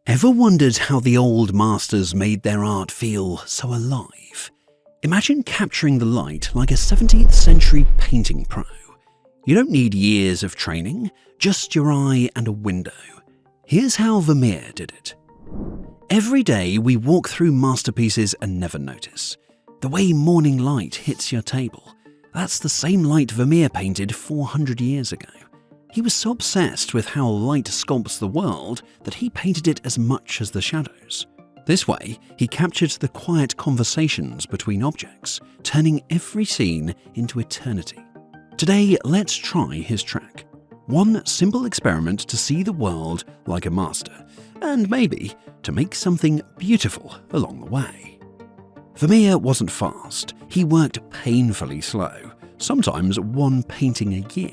Ever wondered how the old masters made their art feel so alive? Imagine capturing the light like a 17th century painting pro. You don't need years of training, just your eye and a window. Here's how Vermeer did it. Every day we walk through masterpieces and never notice. The way morning light hits your table, that's the same light Vermeer painted 400 years ago. He was so obsessed with how light sculpts the world that he painted it as much as the shadows. This way, he captured the quiet conversations between objects, turning every scene into eternity. Today, let's try his trick. One simple experiment to see the world like a master, and maybe to make something beautiful along the way. Vermeer wasn't fast. He worked painfully slow, sometimes one painting a year.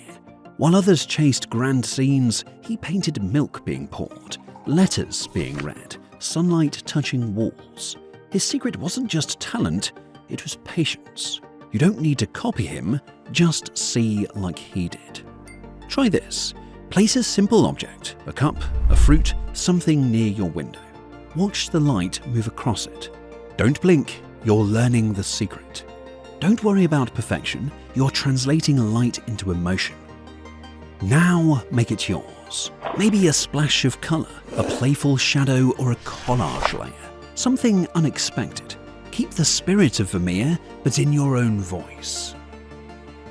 While others chased grand scenes, he painted milk being poured, letters being read, sunlight touching walls. His secret wasn't just talent, it was patience. You don't need to copy him, just see like he did. Try this. Place a simple object, a cup, a fruit, something near your window. Watch the light move across it. Don't blink, you're learning the secret. Don't worry about perfection, you're translating light into emotion. Now make it yours. Maybe a splash of color, a playful shadow, or a collage layer. Something unexpected. Keep the spirit of Vermeer, but in your own voice.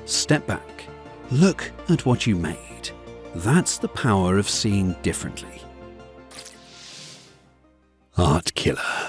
Step back. Look at what you made. That's the power of seeing differently. Art Killer.